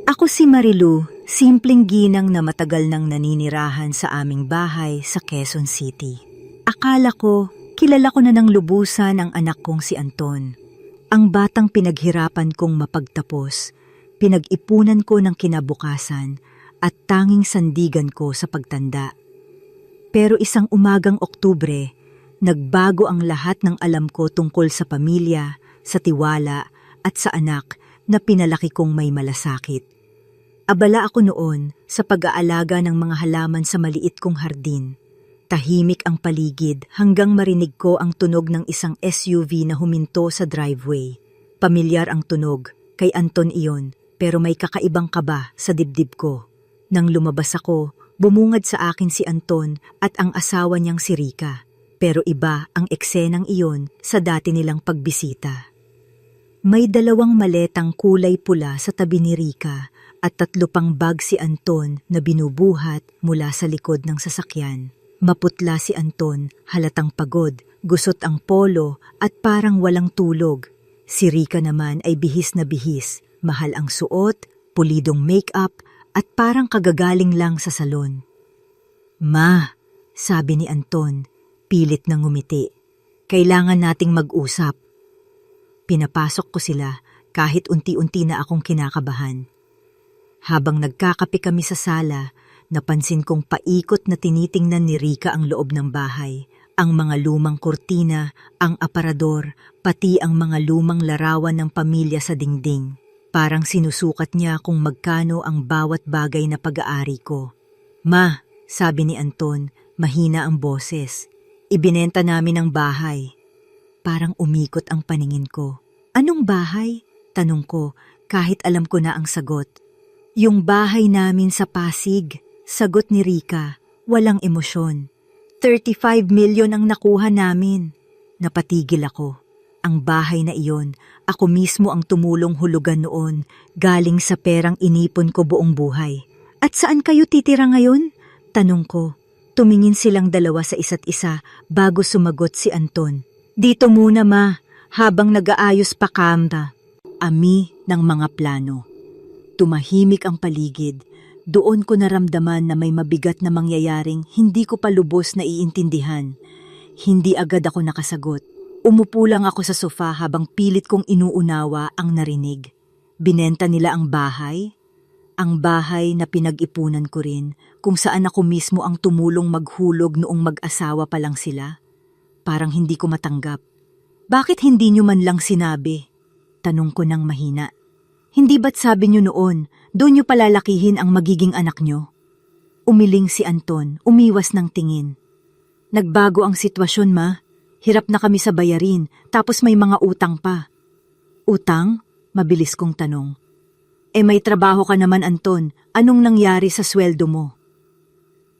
Ako si Marilu, simpleng ginang na matagal nang naninirahan sa aming bahay sa Quezon City. Akala ko, kilala ko na ng lubusan ang anak kong si Anton. Ang batang pinaghirapan kong mapagtapos, pinag-ipunan ko ng kinabukasan at tanging sandigan ko sa pagtanda. Pero isang umagang Oktubre, nagbago ang lahat ng alam ko tungkol sa pamilya, sa tiwala at sa anak na pinalaki kong may malasakit. Abala ako noon sa pag-aalaga ng mga halaman sa maliit kong hardin. Tahimik ang paligid hanggang marinig ko ang tunog ng isang SUV na huminto sa driveway. Pamilyar ang tunog, kay Anton iyon, pero may kakaibang kaba sa dibdib ko. Nang lumabas ako, bumungad sa akin si Anton at ang asawa niyang si Rica. Pero iba ang eksenang iyon sa dati nilang pagbisita. May 2 maletang kulay pula sa tabi ni Rica at 3 pang bag si Anton na binubuhat mula sa likod ng sasakyan. Maputla si Anton, halatang pagod, gusot ang polo at parang walang tulog. Si Rica naman ay bihis na bihis, mahal ang suot, pulidong make-up at parang kagagaling lang sa salon. "Ma," sabi ni Anton, pilit na ngumiti. "Kailangan nating mag-usap." Pinapasok ko sila kahit unti-unti na akong kinakabahan. Habang nagkakape kami sa sala, napansin kong paikot na tinitingnan ni Rica ang loob ng bahay, ang mga lumang kurtina, ang aparador, pati ang mga lumang larawan ng pamilya sa dingding. Parang sinusukat niya kung magkano ang bawat bagay na pag-aari ko. "Ma," sabi ni Anton, mahina ang boses, "ibinenta namin ang bahay." Parang umikot ang paningin ko. "Anong bahay?" tanong ko kahit alam ko na ang sagot. "Yung bahay namin sa Pasig," sagot ni Rica, walang emosyon. 35 million ang nakuha namin." Napatigil ako. Ang bahay na iyon, ako mismo ang tumulong hulugan noon, galing sa perang inipon ko buong buhay. "At saan kayo titira ngayon?" tanong ko. Tumingin silang dalawa sa isa't isa bago sumagot si Anton. "Dito muna, Ma, habang nag-aayos pa kami." Ami ng mga plano. Tumahimik ang paligid. Doon ko naramdaman na may mabigat na mangyayaring hindi ko pa lubos na iintindihan. Hindi agad ako nakasagot. Umupo lang ako sa sofa habang pilit kong inuunawa ang narinig. Binenta nila ang bahay? Ang bahay na pinag-ipunan ko rin, kung saan ako mismo ang tumulong maghulog noong mag-asawa pa lang sila? Parang hindi ko matanggap. "Bakit hindi nyo man lang sinabi?" tanong ko ng mahina. "Hindi ba't sabi nyo noon, doon nyo palalakihin ang magiging anak nyo?" Umiling si Anton, umiwas ng tingin. "Nagbago ang sitwasyon, Ma. Hirap na kami sa bayarin, tapos may mga utang pa." "Utang?" mabilis kong tanong. May trabaho ka naman, Anton. Anong nangyari sa sweldo mo?"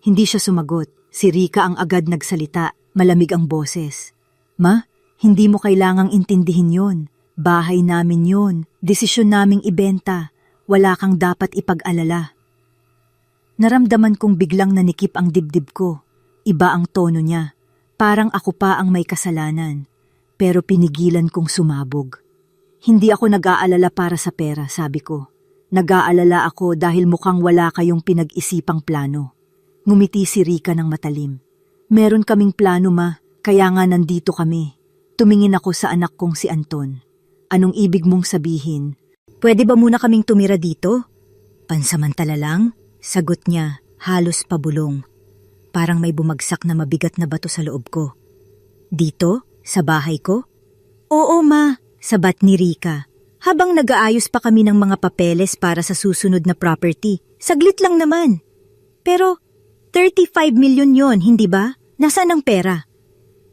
Hindi siya sumagot. Si Rica ang agad nagsalita, malamig ang boses. "Ma, hindi mo kailangang intindihin yon. Bahay namin yon. Desisyon naming ibenta. Wala kang dapat ipag-alala." Naramdaman kong biglang nanikip ang dibdib ko. Iba ang tono niya. Parang ako pa ang may kasalanan. Pero pinigilan kong sumabog. "Hindi ako nag-aalala para sa pera," sabi ko. "Nag-aalala ako dahil mukhang wala kayong pinag-isipang plano." Ngumiti si Rica ng matalim. "Meron kaming plano, Ma. Kaya nga nandito kami." Tumingin ako sa anak kong si Anton. "Anong ibig mong sabihin? Pwede ba muna kaming tumira dito?" "Pansamantala lang," sagot niya, halos pabulong. Parang may bumagsak na mabigat na bato sa loob ko. "Dito? Sa bahay ko?" "Oo, Ma," sabat ni Rica. "Habang nag-aayos pa kami ng mga papeles para sa susunod na property. Saglit lang naman." "Pero 35 million yon, hindi ba? Nasaan ang pera?"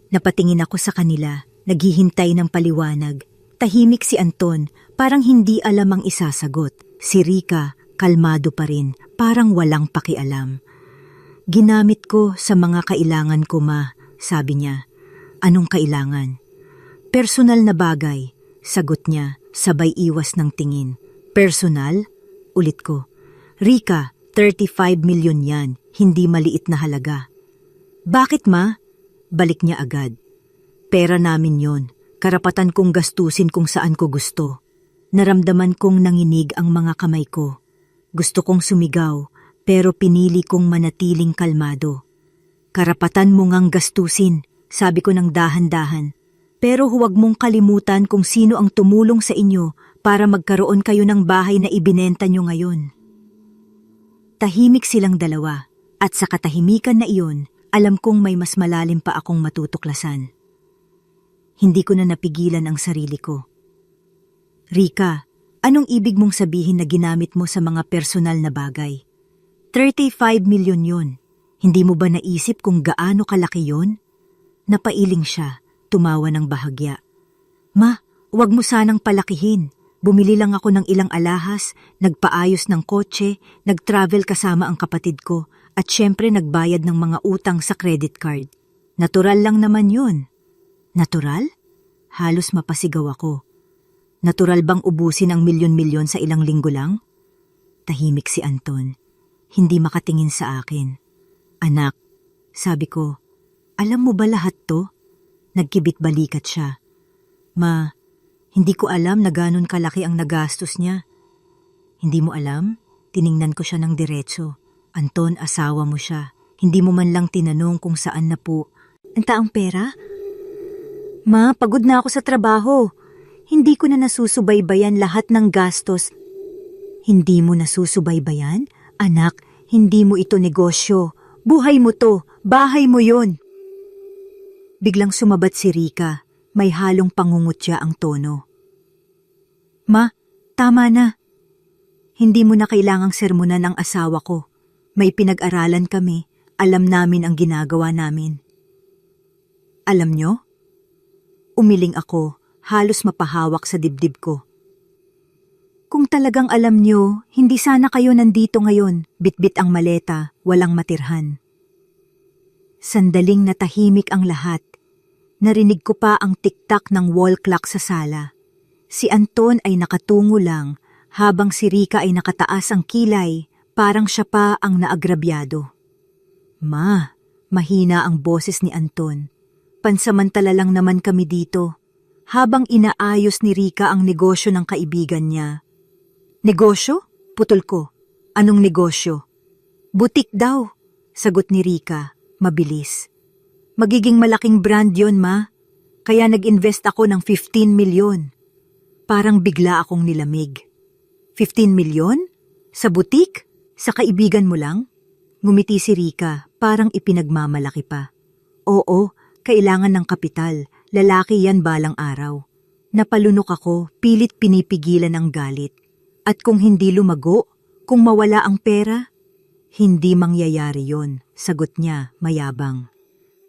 Napatingin ako sa kanila, naghihintay ng paliwanag. Tahimik si Anton, parang hindi alam ang isasagot. Si Rica, kalmado pa rin, parang walang pakialam. "Ginamit ko sa mga kailangan ko, Ma," sabi niya. "Anong kailangan?" "Personal na bagay," sagot niya, sabay iwas ng tingin. "Personal?" Ulit ko. "Rica, 35 million yan, hindi maliit na halaga." "Bakit, Ma?" Balik niya agad. "Pera namin yon. Karapatan kong gastusin kung saan ko gusto." Naramdaman kong nanginig ang mga kamay ko. Gusto kong sumigaw, pero pinili kong manatiling kalmado. Karapatan mo ngang gastusin, sabi ko ng dahan-dahan. Pero huwag mong kalimutan kung sino ang tumulong sa inyo para magkaroon kayo ng bahay na ibinenta nyo ngayon. Tahimik silang dalawa, at sa katahimikan na iyon, alam kong may mas malalim pa akong matutuklasan. Hindi ko na napigilan ang sarili ko. Rika, anong ibig mong sabihin na ginamit mo sa mga personal na bagay? 35 milyon yon. Hindi mo ba naisip kung gaano kalaki yon? Napailing siya, tumawa ng bahagya. Ma, huwag mo sanang palakihin. Bumili lang ako ng ilang alahas, nagpaayos ng kotse, nag-travel kasama ang kapatid ko, at syempre nagbayad ng mga utang sa credit card. Natural lang naman yun. Natural? Halos mapasigaw ako. Natural bang ubusin ang milyon-milyon sa ilang linggo lang? Tahimik si Anton. Hindi makatingin sa akin. Anak, sabi ko, alam mo ba lahat to? Nagkibit balikat siya. Ma, hindi ko alam na ganon kalaki ang nagastos niya. Hindi mo alam? Tiningnan ko siya ng diretso. Anton, asawa mo siya. Hindi mo man lang tinanong kung saan na po. Ang taong pera? Ma, pagod na ako sa trabaho. Hindi ko na nasusubaybayan lahat ng gastos. Hindi mo nasusubaybayan? Anak, hindi mo ito negosyo. Buhay mo to, bahay mo yon. Biglang sumabat si Rika, may halong pangungutya ang tono. Ma, tama na. Hindi mo na kailangang sermonan ang asawa ko. May pinag-aralan kami, alam namin ang ginagawa namin. Alam nyo? Umiling ako, halos mapahawak sa dibdib ko. Kung talagang alam nyo, hindi sana kayo nandito ngayon, bitbit ang maleta, walang matirhan. Sandaling natahimik ang lahat. Narinig ko pa ang tiktak ng wall clock sa sala. Si Anton ay nakatungo lang, habang si Rika ay nakataas ang kilay, parang siya pa ang naagrabyado. Ma, mahina ang boses ni Anton. Pansamantala lang naman kami dito, habang inaayos ni Rika ang negosyo ng kaibigan niya. Negosyo? Putol ko. Anong negosyo? Butik daw, sagot ni Rika, mabilis. Magiging malaking brand yon, ma. Kaya nag-invest ako ng 15 milyon. Parang bigla akong nilamig. 15 milyon? Sa butik? Sa kaibigan mo lang? Ngumiti si Rika, parang ipinagmamalaki pa. Oo, kailangan ng kapital. Lalaki yan balang araw. Napalunok ako, pilit pinipigilan ang galit. At kung hindi lumago, kung mawala ang pera, hindi mangyayari yon, sagot niya, mayabang.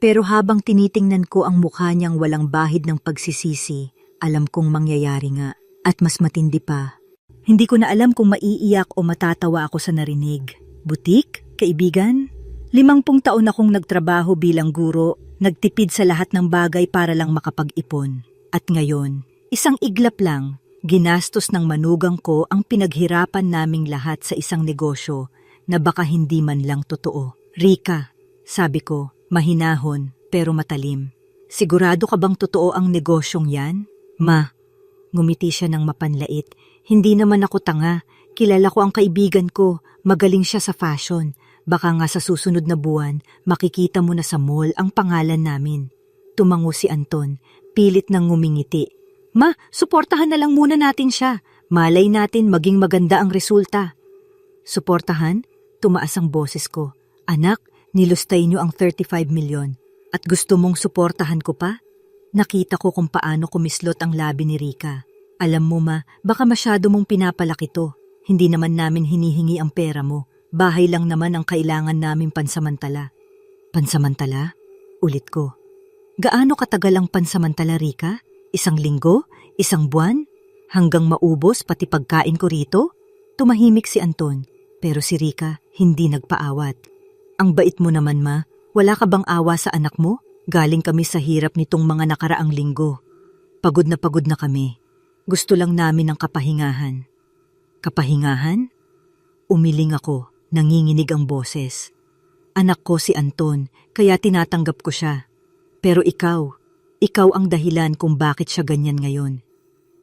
Pero habang tinitingnan ko ang mukha niyang walang bahid ng pagsisisi, alam kong mangyayari nga, at mas matindi pa. Hindi ko na alam kung maiiyak o matatawa ako sa narinig. Butik? Kaibigan? 50 taon akong nagtrabaho bilang guro, nagtipid sa lahat ng bagay para lang makapag-ipon. At ngayon, isang iglap lang, ginastos ng manugang ko ang pinaghirapan naming lahat sa isang negosyo na baka hindi man lang totoo. Rika, sabi ko, mahinahon pero matalim. Sigurado ka bang totoo ang negosyong yan? Ma, ngumiti siya ng mapanlait. Hindi naman ako tanga. Kilala ko ang kaibigan ko. Magaling siya sa fashion. Baka nga sa susunod na buwan, makikita mo na sa mall ang pangalan namin. Tumango si Anton, pilit nang ngumingiti. Ma, suportahan na lang muna natin siya. Malay natin maging maganda ang resulta. Suportahan? Tumaas ang boses ko. Anak, nilustay niyo ang 35 milyon. At gusto mong suportahan ko pa? Nakita ko kung paano kumislot ang labi ni Rika. Alam mo ma, baka masyado mong pinapalaki to. Hindi naman namin hinihingi ang pera mo. Bahay lang naman ang kailangan namin pansamantala. Pansamantala? Ulit ko. Gaano katagal ang pansamantala, Rika? 1 linggo? 1 buwan? Hanggang maubos pati pagkain ko rito? Tumahimik si Anton, pero si Rika hindi nagpaawat. Ang bait mo naman ma, wala ka bang awa sa anak mo? Galing kami sa hirap nitong mga nakaraang linggo. Pagod na kami. Gusto lang namin ng kapahingahan. Kapahingahan? Umiling ako, nanginginig ang boses. Anak ko si Anton, kaya tinatanggap ko siya. Pero ikaw ang dahilan kung bakit siya ganyan ngayon.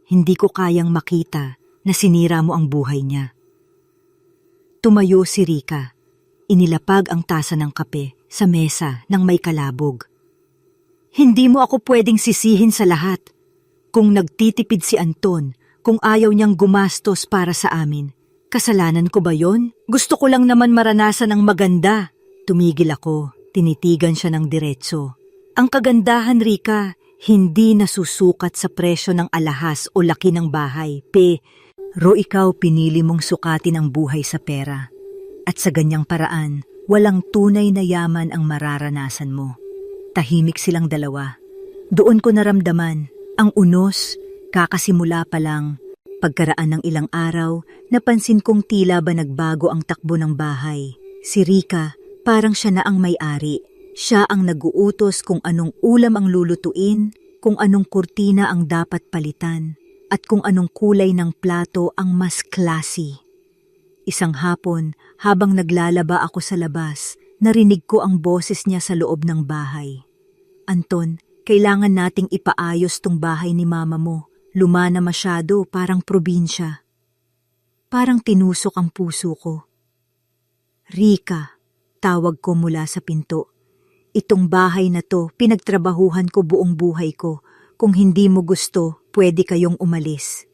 Hindi ko kayang makita na sinira mo ang buhay niya. Tumayo si Rika. Inilapag ang tasa ng kape sa mesa ng may kalabog. Hindi mo ako pwedeng sisihin sa lahat. Kung nagtitipid si Anton, kung ayaw niyang gumastos para sa amin, kasalanan ko ba yon? Gusto ko lang naman maranasan ang maganda. Tumigil ako, tinitigan siya ng diretso. Ang kagandahan, Rika, hindi nasusukat sa presyo ng alahas o laki ng bahay. Pero ikaw pinili mong sukatin ang buhay sa pera. At sa ganyang paraan, walang tunay na yaman ang mararanasan mo. Tahimik silang dalawa. Doon ko naramdaman, ang unos, kakasimula pa lang. Pagkaraan ng ilang araw, napansin kong tila ba nagbago ang takbo ng bahay. Si Rika, parang siya na ang may-ari. Siya ang nag-uutos kung anong ulam ang lulutuin, kung anong kurtina ang dapat palitan, at kung anong kulay ng plato ang mas classy. Isang hapon, habang naglalaba ako sa labas, narinig ko ang boses niya sa loob ng bahay. Anton, kailangan nating ipaayos tong bahay ni mama mo. Luma na masyado, parang probinsya. Parang tinusok ang puso ko. Rika, tawag ko mula sa pinto. Itong bahay na to, pinagtrabahuhan ko buong buhay ko. Kung hindi mo gusto, pwede kayong umalis.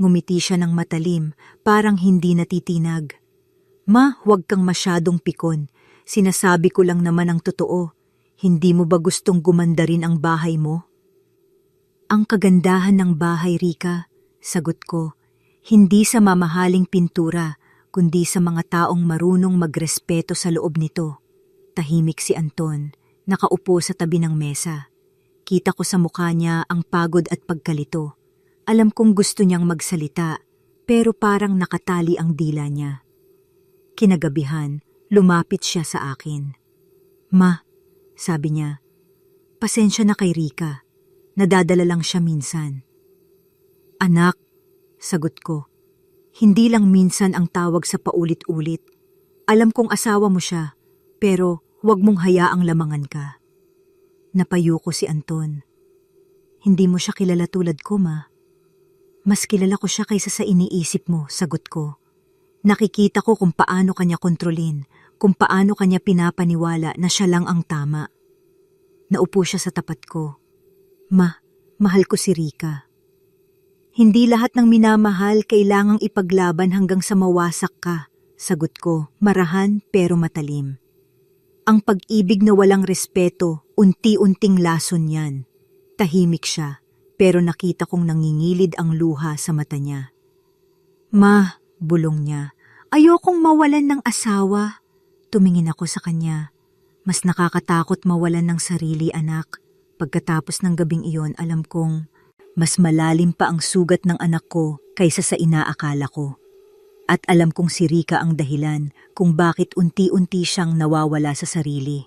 Ngumiti siya ng matalim, parang hindi natitinag. Ma, huwag kang masyadong pikon. Sinasabi ko lang naman ang totoo. Hindi mo ba gustong gumanda rin ang bahay mo? Ang kagandahan ng bahay, Rika, sagot ko, hindi sa mamahaling pintura, kundi sa mga taong marunong magrespeto sa loob nito. Tahimik si Anton, nakaupo sa tabi ng mesa. Kita ko sa mukha niya ang pagod at pagkalito. Alam kong gusto niyang magsalita, pero parang nakatali ang dila niya. Kinagabihan, lumapit siya sa akin. Ma, sabi niya, pasensya na kay Rika. Nadadala lang siya minsan. Anak, sagot ko, hindi lang minsan ang tawag sa paulit-ulit. Alam kong asawa mo siya, pero huwag mong hayaang lamangan ka. Napayo ko si Anton. Hindi mo siya kilala tulad ko, ma. Mas kilala ko siya kaysa sa iniisip mo, sagot ko. Nakikita ko kung paano kanya kontrolin, kung paano kanya pinapaniwala na siya lang ang tama. Naupo siya sa tapat ko. Ma, mahal ko si Rika. Hindi lahat ng minamahal kailangang ipaglaban hanggang sa mawasak ka, sagot ko, marahan pero matalim. Ang pag-ibig na walang respeto, unti-unting lason yan. Tahimik siya, pero nakita kong nangingilid ang luha sa mata niya. Ma, bulong niya, ayokong mawalan ng asawa. Tumingin ako sa kanya. Mas nakakatakot mawalan ng sarili, anak. Pagkatapos ng gabing iyon, alam kong mas malalim pa ang sugat ng anak ko kaysa sa inaakala ko. At alam kong si Rika ang dahilan kung bakit unti-unti siyang nawawala sa sarili.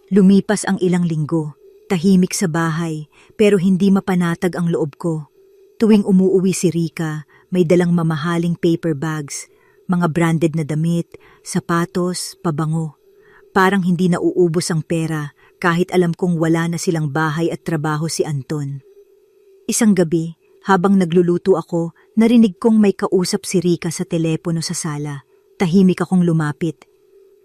Lumipas ang ilang linggo, tahimik sa bahay pero hindi mapanatag ang loob ko. Tuwing umuuwi si Rika, may dalang mamahaling paper bags, mga branded na damit, sapatos, pabango. Parang hindi nauubos ang pera kahit alam kong wala na silang bahay at trabaho si Anton. Isang gabi, habang nagluluto ako, narinig kong may kausap si Rika sa telepono sa sala. Tahimik akong lumapit.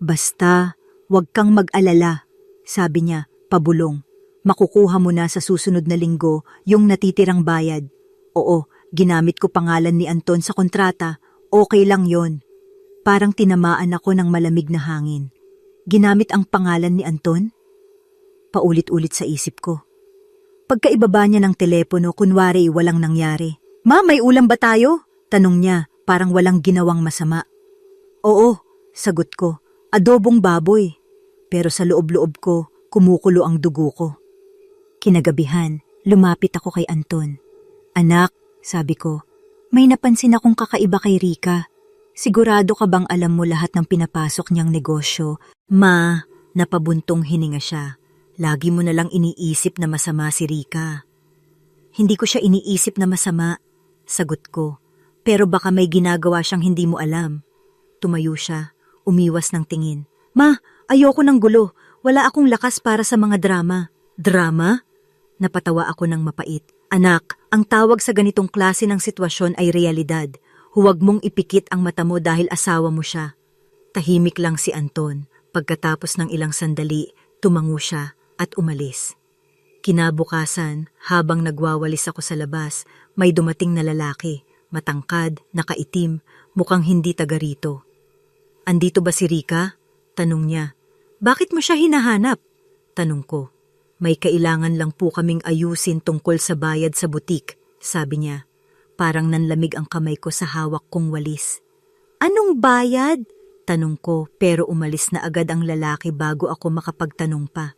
Basta, wag kang mag-alala, sabi niya, pabulong. Makukuha mo na sa susunod na linggo yung natitirang bayad. Oo, ginamit ko pangalan ni Anton sa kontrata. Okay lang yon. Parang tinamaan ako ng malamig na hangin. Ginamit ang pangalan ni Anton? Paulit-ulit sa isip ko. Pagkaibaba niya ng telepono, kunwari walang nangyari. Ma, may ulam ba tayo? Tanong niya, parang walang ginawang masama. Oo, sagot ko, adobong baboy. Pero sa loob-loob ko, kumukulo ang dugo ko. Kinagabihan, lumapit ako kay Anton. Anak, sabi ko, may napansin akong kakaiba kay Rika. Sigurado ka bang alam mo lahat ng pinapasok niyang negosyo? Ma, napabuntong hininga siya. Lagi mo na lang iniisip na masama si Rika. Hindi ko siya iniisip na masama, sagot ko. Pero baka may ginagawa siyang hindi mo alam. Tumayo siya, umiwas ng tingin. Ma, ayoko ng gulo. Wala akong lakas para sa mga drama. Drama? Napatawa ako ng mapait. Anak, ang tawag sa ganitong klase ng sitwasyon ay realidad. Huwag mong ipikit ang mata mo dahil asawa mo siya. Tahimik lang si Anton. Pagkatapos ng ilang sandali, tumango siya at umalis. Kinabukasan, habang nagwawalis ako sa labas, may dumating na lalaki, matangkad, nakaitim, mukhang hindi taga rito. Andito ba si Rika? Tanong niya. Bakit mo siya hinahanap? Tanong ko. May kailangan lang po kaming ayusin tungkol sa bayad sa butik, sabi niya. Parang nanlamig ang kamay ko sa hawak kong walis. Anong bayad? Tanong ko, pero umalis na agad ang lalaki bago ako makapagtanong pa.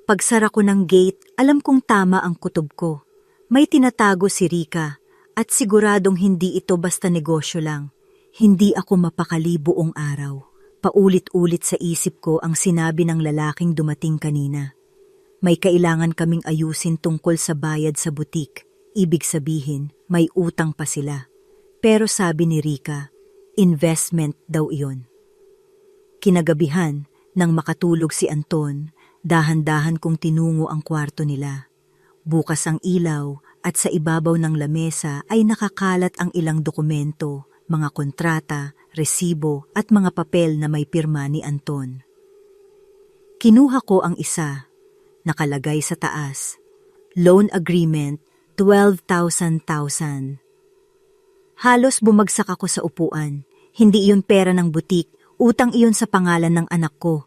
Pagsara ko ng gate, alam kong tama ang kutob ko. May tinatago si Rika at siguradong hindi ito basta negosyo lang. Hindi ako mapakali buong araw. Paulit-ulit sa isip ko ang sinabi ng lalaking dumating kanina. May kailangan kaming ayusin tungkol sa bayad sa butik. Ibig sabihin, may utang pa sila. Pero sabi ni Rika, investment daw iyon. Kinagabihan, nang makatulog si Anton, dahan-dahan kong tinungo ang kwarto nila. Bukas ang ilaw at sa ibabaw ng lamesa ay nakakalat ang ilang dokumento, mga kontrata, resibo at mga papel na may pirma ni Anton. Kinuha ko ang isa, nakalagay sa taas. Loan agreement, 12,000. Halos bumagsak ako sa upuan. Hindi iyon pera ng butik, utang iyon sa pangalan ng anak ko.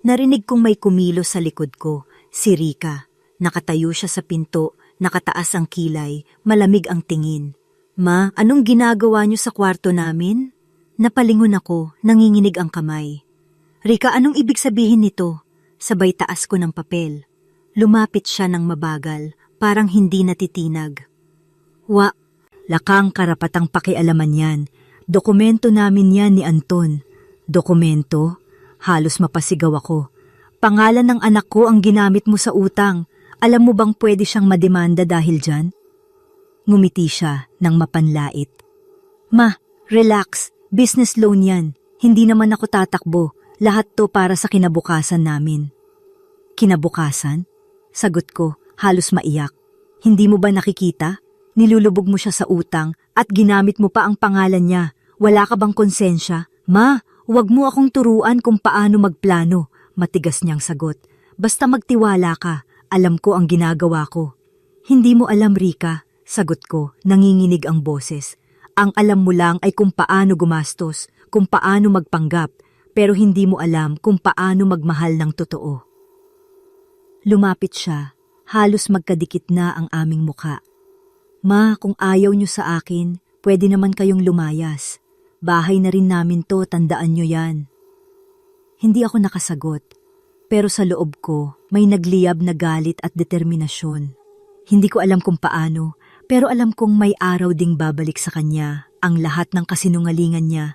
Narinig kong may kumilos sa likod ko, si Rika. Nakatayo siya sa pinto, nakataas ang kilay, malamig ang tingin. Ma, anong ginagawa niyo sa kwarto namin? Napalingon ako, nanginginig ang kamay. Rika, anong ibig sabihin nito? Sabay taas ko ng papel. Lumapit siya ng mabagal, parang hindi natitinag. Lakang karapatang pakialaman yan. Dokumento namin yan ni Anton. Dokumento? Halos mapasigaw ako. Pangalan ng anak ko ang ginamit mo sa utang. Alam mo bang pwede siyang mademanda dahil dyan? Ngumiti siya nang mapanlait. Ma, relax. Business loan yan. Hindi naman ako tatakbo. Lahat to para sa kinabukasan namin. Kinabukasan? Sagot ko, halos maiyak. Hindi mo ba nakikita? Nilulubog mo siya sa utang at ginamit mo pa ang pangalan niya. Wala ka bang konsensya? Ma, huwag mo akong turuan kung paano magplano. Matigas niyang sagot. Basta magtiwala ka. Alam ko ang ginagawa ko. Hindi mo alam, Rika. Sagot ko, nanginginig ang boses. Ang alam mo lang ay kung paano gumastos, kung paano magpanggap, pero hindi mo alam kung paano magmahal ng totoo. Lumapit siya, halos magkadikit na ang aming muka. Ma, kung ayaw niyo sa akin, pwede naman kayong lumayas. Bahay na rin namin to, tandaan niyo yan. Hindi ako nakasagot, pero sa loob ko may nagliyab na galit at determinasyon. Hindi ko alam kung paano, pero alam kong may araw ding babalik sa kanya ang lahat ng kasinungalingan niya.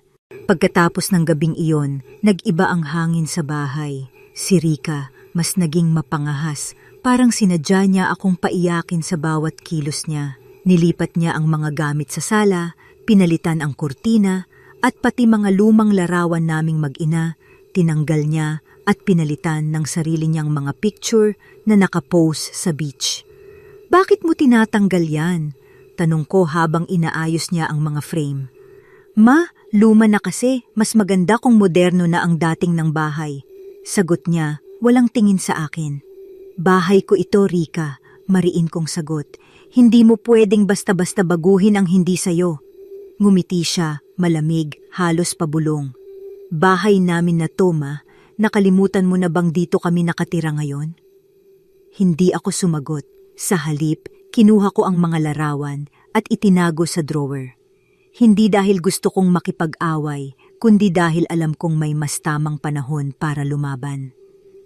Pagkatapos ng gabing iyon, nag-iba ang hangin sa bahay. Si Rika, mas naging mapangahas. Parang sinadya niya akong paiyakin sa bawat kilos niya. Nilipat niya ang mga gamit sa sala, pinalitan ang kurtina, at pati mga lumang larawan naming mag-ina, tinanggal niya at pinalitan ng sarili niyang mga picture na nakapose sa beach. Bakit mo tinatanggal yan? Tanong ko habang inaayos niya ang mga frame. Ma, luma na kasi, mas maganda kung moderno na ang dating ng bahay. Sagot niya, walang tingin sa akin. Bahay ko ito, Rika, mariin kong sagot. Hindi mo pwedeng basta-basta baguhin ang hindi sayo. Ngumiti siya, malamig, halos pabulong. Bahay namin na to, Ma. Nakalimutan mo na bang dito kami nakatira ngayon? Hindi ako sumagot. Sa halip, kinuha ko ang mga larawan at itinago sa drawer. Hindi dahil gusto kong makipag-away, kundi dahil alam kong may mas tamang panahon para lumaban.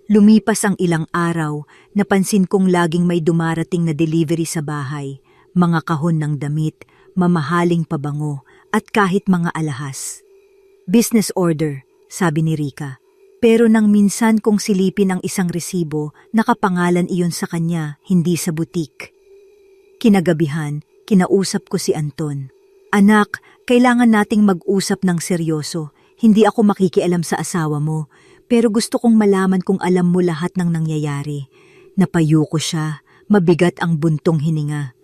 Lumipas ang ilang araw, napansin kong laging may dumarating na delivery sa bahay, mga kahon ng damit, mamahaling pabango, at kahit mga alahas. Business order, sabi ni Rika. Pero nang minsan kong silipin ang isang resibo, nakapangalan iyon sa kanya, hindi sa butik. Kinagabihan, kinausap ko si Anton. Anak, kailangan nating mag-usap ng seryoso. Hindi ako makikialam sa asawa mo, pero gusto kong malaman kung alam mo lahat ng nangyayari. Napayo ko siya, mabigat ang buntong hininga.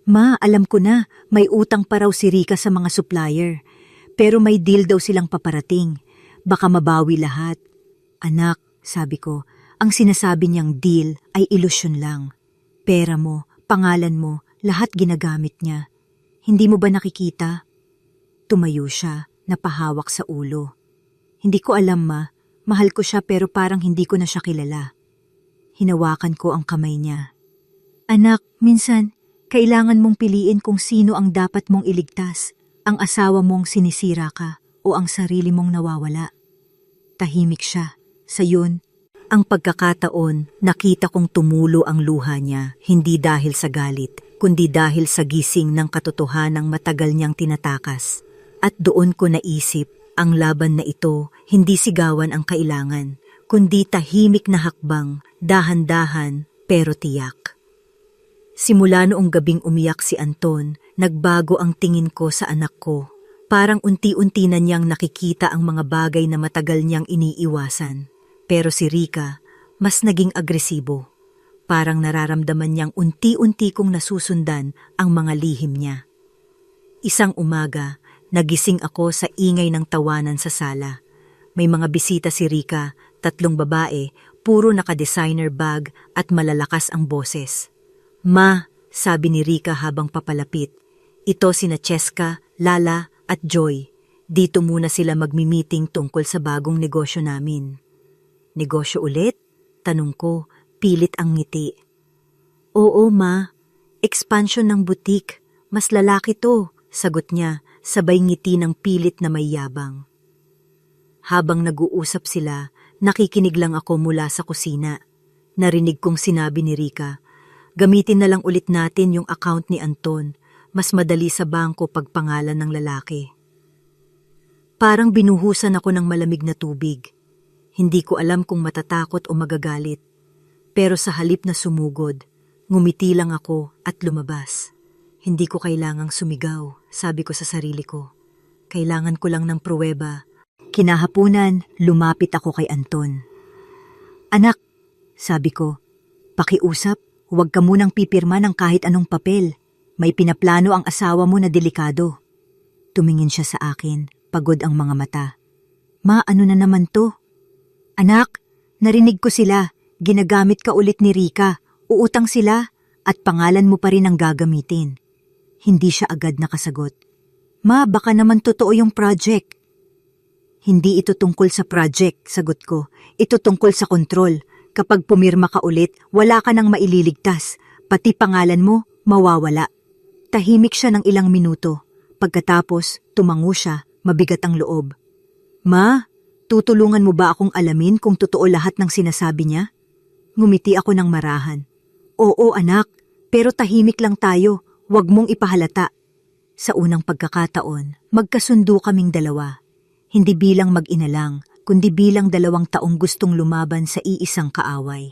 Ma, alam ko na, may utang pa raw si Rika sa mga supplier. Pero may deal daw silang paparating. Baka mabawi lahat. Anak, sabi ko, ang sinasabi niyang deal ay ilusyon lang. Pera mo, pangalan mo, lahat ginagamit niya. Hindi mo ba nakikita? Tumayo siya, napahawak sa ulo. Hindi ko alam, Ma. Mahal ko siya pero parang hindi ko na siya kilala. Hinawakan ko ang kamay niya. Anak, minsan, kailangan mong piliin kung sino ang dapat mong iligtas, ang asawa mong sinisira ka o ang sarili mong nawawala. Tahimik siya. Sa yun, ang pagkakataon, nakita kong tumulo ang luha niya, hindi dahil sa galit, kundi dahil sa gising ng katotohanang matagal niyang tinatakas. At doon ko naisip, ang laban na ito, hindi sigawan ang kailangan, kundi tahimik na hakbang, dahan-dahan, pero tiyak. Simula noong gabing umiyak si Anton, nagbago ang tingin ko sa anak ko. Parang unti-unti na niyang nakikita ang mga bagay na matagal niyang iniiwasan. Pero si Rika, mas naging agresibo. Parang nararamdaman niyang unti-unti kong nasusundan ang mga lihim niya. Isang umaga, nagising ako sa ingay ng tawanan sa sala. May mga bisita si Rika, 3 babae, puro naka-designer bag at malalakas ang boses. Ma, sabi ni Rika habang papalapit, ito sina Cheska, Lala at Joy. Dito muna sila magmi-meeting tungkol sa bagong negosyo namin. Negosyo ulit? Tanong ko, pilit ang ngiti. Oo, Ma. Expansion ng butik. Mas lalaki to, sagot niya, sabay ngiti ng pilit na may yabang. Habang nag-uusap sila, nakikinig lang ako mula sa kusina. Narinig kong sinabi ni Rika, gamitin na lang ulit natin yung account ni Anton. Mas madali sa bangko pag pangalan ng lalaki. Parang binuhusan ako ng malamig na tubig. Hindi ko alam kung matatakot o magagalit. Pero sa halip na sumugod, ngumiti lang ako at lumabas. Hindi ko kailangang sumigaw, sabi ko sa sarili ko. Kailangan ko lang ng pruweba. Kinahapunan, lumapit ako kay Anton. Anak, sabi ko, pakiusap, huwag ka munang pipirma ng kahit anong papel. May pinaplano ang asawa mo na delikado. Tumingin siya sa akin, pagod ang mga mata. Ma, ano na naman to? Anak, narinig ko sila. Ginagamit ka ulit ni Rika. Uutang sila at pangalan mo pa rin ang gagamitin. Hindi siya agad nakasagot. Ma, baka naman totoo yung project. Hindi ito tungkol sa project, sagot ko. Ito tungkol sa kontrol. Kapag pumirma ka ulit, wala ka nang maililigtas. Pati pangalan mo, mawawala. Tahimik siya ng ilang minuto. Pagkatapos, tumango siya, mabigat ang loob. Ma, tutulungan mo ba akong alamin kung totoo lahat ng sinasabi niya? Ngumiti ako ng marahan. Oo anak, pero tahimik lang tayo, wag mong ipahalata. Sa unang pagkakataon, magkasundo kaming dalawa. Hindi bilang mag-ina lang, kundi bilang 2 taong gustong lumaban sa iisang kaaway.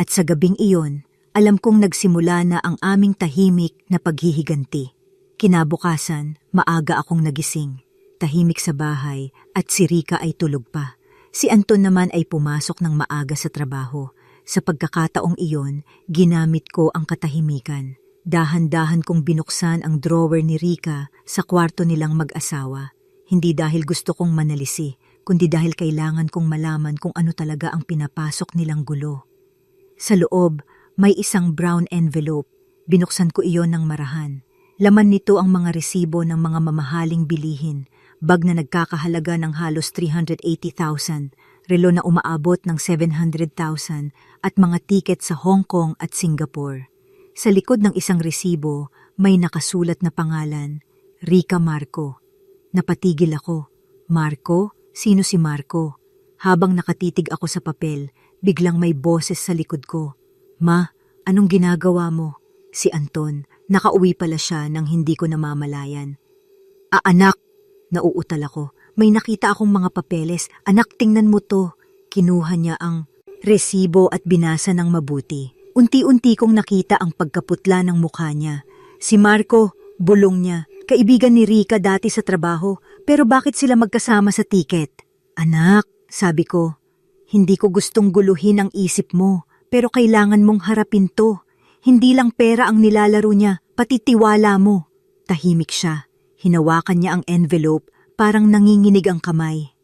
At sa gabing iyon, alam kong nagsimula na ang aming tahimik na paghihiganti. Kinabukasan, maaga akong nagising. Tahimik sa bahay at si Rika ay tulog pa. Si Anton naman ay pumasok ng maaga sa trabaho. Sa pagkakataong iyon, ginamit ko ang katahimikan. Dahan-dahan kong binuksan ang drawer ni Rika sa kwarto nilang mag-asawa. Hindi dahil gusto kong manalisi, kundi dahil kailangan kong malaman kung ano talaga ang pinapasok nilang gulo. Sa loob, may isang brown envelope. Binuksan ko iyon ng marahan. Laman nito ang mga resibo ng mga mamahaling bilihin, bag na nagkakahalaga ng halos 380,000, relo na umaabot ng 700,000 at mga tiket sa Hong Kong at Singapore. Sa likod ng isang resibo, may nakasulat na pangalan, Rika Marco. Napatigil ako. Marco? Sino si Marco? Habang nakatitig ako sa papel, biglang may boses sa likod ko. Ma, anong ginagawa mo? Si Anton, nakauwi pala siya nang hindi ko namamalayan. Anak! Nauutal ako. May nakita akong mga papeles. Anak, tingnan mo to. Kinuha niya ang resibo at binasa ng mabuti. Unti-unti kong nakita ang pagkaputla ng mukha niya. Si Marco, bulong niya. Kaibigan ni Rika dati sa trabaho, pero bakit sila magkasama sa tiket? Anak, sabi ko, hindi ko gustong guluhin ang isip mo, pero kailangan mong harapin to. Hindi lang pera ang nilalaro niya, Pati tiwala mo. Tahimik siya. Hinawakan niya ang envelope, parang nanginginig ang kamay.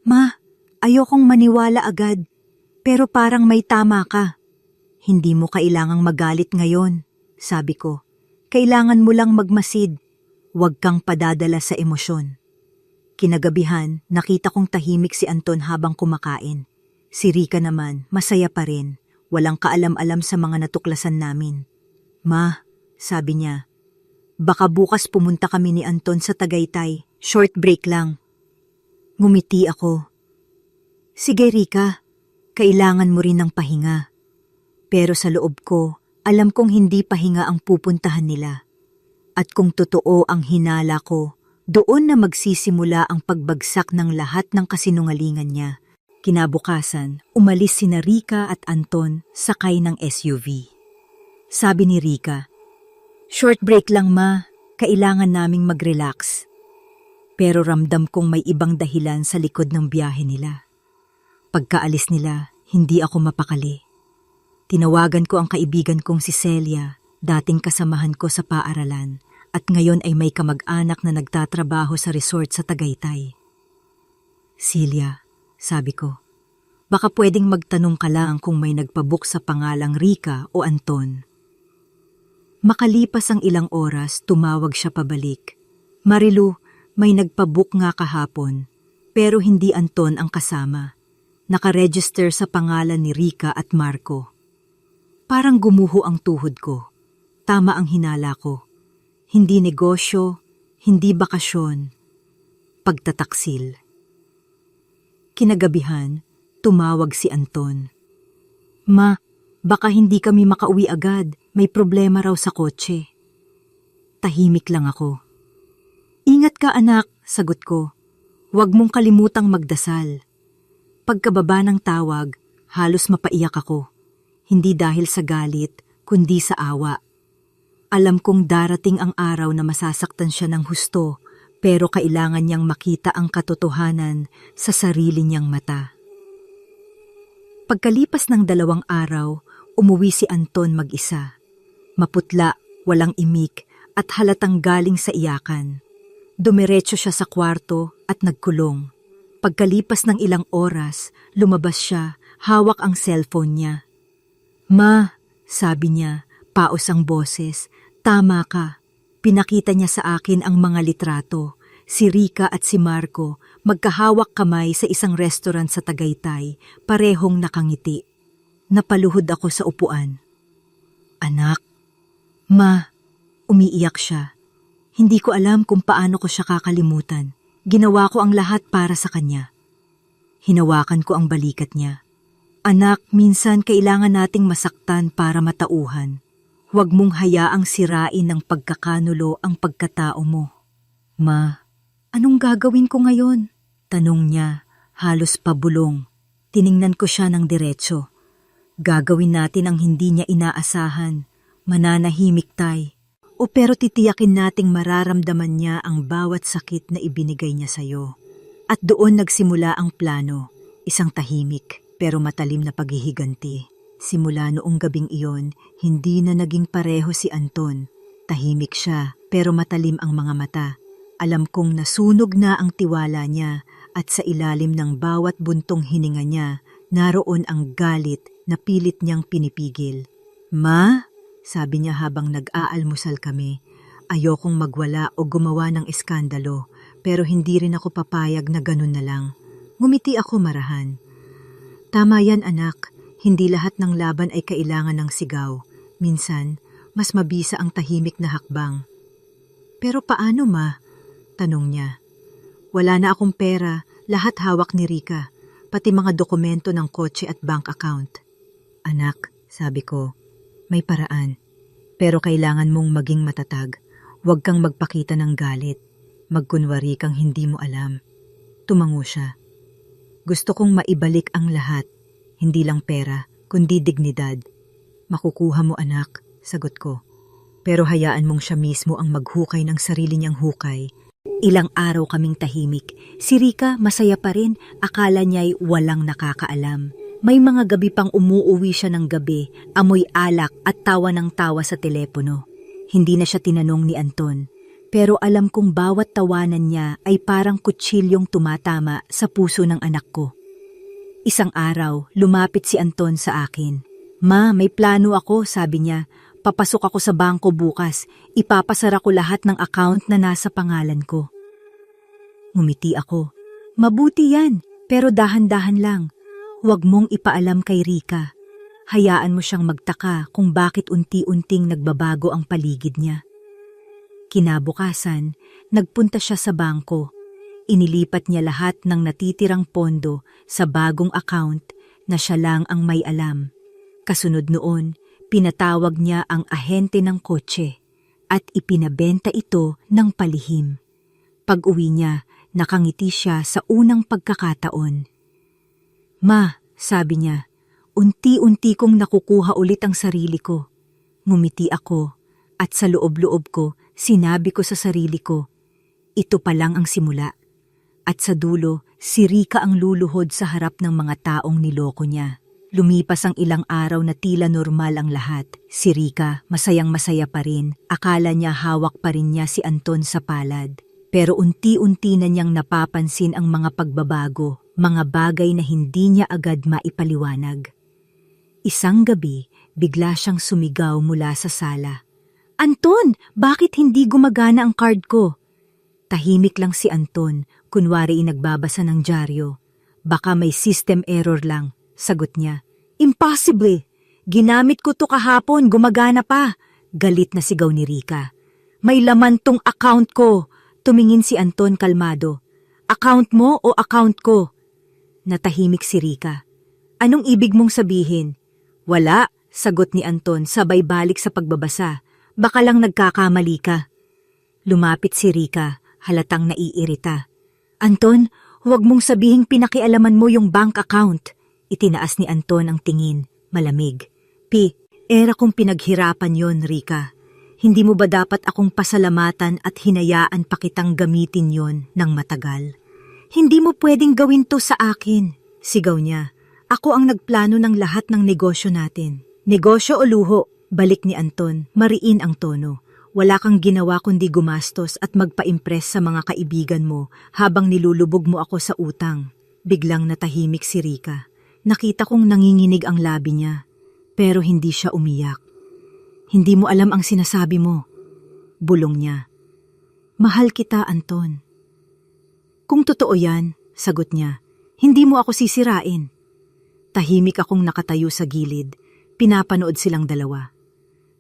Ma, ayokong maniwala agad. Pero parang may tama ka. Hindi mo kailangang magalit ngayon, sabi ko. Kailangan mo lang magmasid. Huwag kang padadala sa emosyon. Kinagabihan, nakita kong tahimik si Anton habang kumakain. Si Rika naman, masaya pa rin. Walang kaalam-alam sa mga natuklasan namin. Ma, sabi niya, baka bukas pumunta kami ni Anton sa Tagaytay. Short break lang. Ngumiti ako. Sige Rika, kailangan mo rin ng pahinga. Pero sa loob ko, alam kong hindi pahinga ang pupuntahan nila. At kung totoo ang hinala ko, doon na magsisimula ang pagbagsak ng lahat ng kasinungalingan niya. Kinabukasan, umalis sina Rika at Anton sakay ng SUV. Sabi ni Rika, "Short break lang ma, kailangan naming mag-relax." Pero ramdam kong may ibang dahilan sa likod ng biyahe nila. Pagkaalis nila, hindi ako mapakali. Tinawagan ko ang kaibigan kong si Celia, dating kasamahan ko sa paaralan, at ngayon ay may kamag-anak na nagtatrabaho sa resort sa Tagaytay. Celia, sabi ko, baka pwedeng magtanong ka lang kung may nagpabook sa pangalang Rika o Anton. Makalipas ang ilang oras, tumawag siya pabalik. Marilu, may nagpabook nga kahapon, pero hindi Anton ang kasama. Nakaregister sa pangalan ni Rika at Marco. Parang gumuho ang tuhod ko. Tama ang hinala ko. Hindi negosyo, hindi bakasyon, pagtataksil. Kinagabihan, tumawag si Anton. Ma, baka hindi kami makauwi agad, may problema raw sa kotse. Tahimik lang ako. Ingat ka anak, sagot ko. Huwag mong kalimutang magdasal. Pagkababa ng tawag, halos mapaiyak ako. Hindi dahil sa galit, kundi sa awa. Alam kong darating ang araw na masasaktan siya ng husto, pero kailangan niyang makita ang katotohanan sa sarili niyang mata. Pagkalipas ng 2 araw, umuwi si Anton mag-isa. Maputla, walang imik, at halatang galing sa iyakan. Dumiretso siya sa kwarto at nagkulong. Pagkalipas ng ilang oras, lumabas siya, hawak ang cellphone niya. Ma, sabi niya, paos ang boses, tama ka. Pinakita niya sa akin ang mga litrato. Si Rika at si Marco magkahawak kamay sa isang restaurant sa Tagaytay, parehong nakangiti. Napaluhod ako sa upuan. Anak, ma, umiiyak siya. Hindi ko alam kung paano ko siya kakalimutan. Ginawa ko ang lahat para sa kanya. Hinawakan ko ang balikat niya. Anak, minsan kailangan nating masaktan para matauhan. Huwag mong hayaang sirain ng pagkakanulo ang pagkatao mo. Ma, anong gagawin ko ngayon? Tanong niya, halos pabulong. Tiningnan ko siya ng diretso. Gagawin natin ang hindi niya inaasahan. Mananahimik tayo. O pero titiyakin nating mararamdaman niya ang bawat sakit na ibinigay niya sa'yo. At doon nagsimula ang plano, isang tahimik pero matalim na paghihiganti. Simula noong gabing iyon, hindi na naging pareho si Anton. Tahimik siya pero matalim ang mga mata. Alam kong nasunog na ang tiwala niya at sa ilalim ng bawat buntong hininga niya, naroon ang galit na pilit niyang pinipigil. Ma? Sabi niya habang nag-aalmusal kami. Ayokong magwala o gumawa ng eskandalo, pero hindi rin ako papayag na ganun na lang. Ngumiti ako marahan. Tama yan anak, hindi lahat ng laban ay kailangan ng sigaw. Minsan, mas mabisa ang tahimik na hakbang. Pero paano ma? Tanong niya. Wala na akong pera, lahat hawak ni Rika, pati mga dokumento ng kotse at bank account. Anak, sabi ko, may paraan. Pero kailangan mong maging matatag. Huwag kang magpakita ng galit. Magkunwari kang hindi mo alam. Tumango siya. Gusto kong maibalik ang lahat. Hindi lang pera, kundi dignidad. Makukuha mo anak, sagot ko. Pero hayaan mong siya mismo ang maghukay ng sarili niyang hukay. Ilang araw kaming tahimik. Si Rika masaya pa rin, akala niya'y walang nakakaalam. May mga gabi pang umuuwi siya ng gabi, amoy alak at tawa ng tawa sa telepono. Hindi na siya tinanong ni Anton, pero alam kong bawat tawanan niya ay parang kutsilyong tumatama sa puso ng anak ko. Isang araw, lumapit si Anton sa akin. "Ma, may plano ako," sabi niya. "Papasok ako sa bangko bukas. Ipapasara ko lahat ng account na nasa pangalan ko." Ngumiti ako. "Mabuti yan, pero dahan-dahan lang. Huwag mong ipaalam kay Rika. Hayaan mo siyang magtaka kung bakit unti-unting nagbabago ang paligid niya." Kinabukasan, nagpunta siya sa bangko. Inilipat niya lahat ng natitirang pondo sa bagong account na siya lang ang may alam. Kasunod noon, pinatawag niya ang ahente ng kotse at ipinabenta ito ng palihim. Pag-uwi niya, nakangiti siya sa unang pagkakataon. "Ma," sabi niya, "unti-unti kong nakukuha ulit ang sarili ko." Ngumiti ako at sa loob-loob ko, sinabi ko sa sarili ko, ito pa lang ang simula. At sa dulo, si Rika ang luluhod sa harap ng mga taong niloko niya. Lumipas ang ilang araw na tila normal ang lahat. Si Rika, masayang-masaya pa rin. Akala niya hawak pa rin niya si Anton sa palad. Pero unti-unti na niyang napapansin ang mga pagbabago, mga bagay na hindi niya agad maipaliwanag. Isang gabi, bigla siyang sumigaw mula sa sala. "Anton, bakit hindi gumagana ang card ko?" Tahimik lang si Anton, kunwari nagbabasa ng dyaryo. "Baka may system error lang," sagot niya. "Impossible! Ginamit ko to kahapon, gumagana pa!" Galit na sigaw ni Rika. "May laman tong account ko!" Tumingin si Anton kalmado. "Account mo o account ko?" Natahimik si Rika. "Anong ibig mong sabihin?" "Wala," sagot ni Anton sabay balik sa pagbabasa. "Baka lang nagkakamali ka." Lumapit si Rika, halatang naiirita. "Anton, huwag mong sabihing pinakialaman mo yung bank account." Itinaas ni Anton ang tingin, malamig. Era kong pinaghirapan yon, Rika. Hindi mo ba dapat akong pasalamatan at hinayaan pa kitang gamitin yon ng matagal?" "Hindi mo pwedeng gawin to sa akin," sigaw niya. "Ako ang nagplano ng lahat ng negosyo natin." "Negosyo o luho?" Balik ni Anton, mariin ang tono. "Wala kang ginawa kundi gumastos at magpa-impress sa mga kaibigan mo habang nilulubog mo ako sa utang." Biglang natahimik si Rika. Nakita kong nanginginig ang labi niya, pero hindi siya umiyak. "Hindi mo alam ang sinasabi mo," bulong niya. "Mahal kita, Anton." "Kung totoo yan," sagot niya, "hindi mo ako sisirain." Tahimik akong nakatayo sa gilid, pinapanood silang dalawa.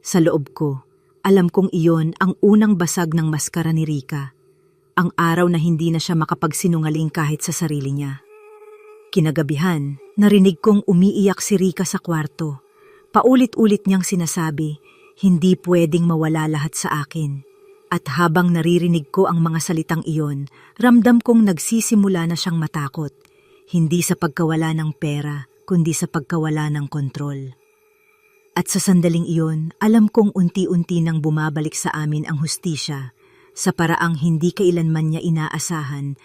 Sa loob ko, alam kong iyon ang unang basag ng maskara ni Rika. Ang araw na hindi na siya makapagsinungaling kahit sa sarili niya. Kinagabihan, narinig kong umiiyak si Rika sa kwarto. Paulit-ulit niyang sinasabi, "Hindi pwedeng mawala lahat sa akin." At habang naririnig ko ang mga salitang iyon, ramdam kong nagsisimula na siyang matakot. Hindi sa pagkawala ng pera, kundi sa pagkawala ng kontrol. At sa sandaling iyon, alam kong unti-unti nang bumabalik sa amin ang hustisya, sa paraang hindi kailanman niya inaasahan.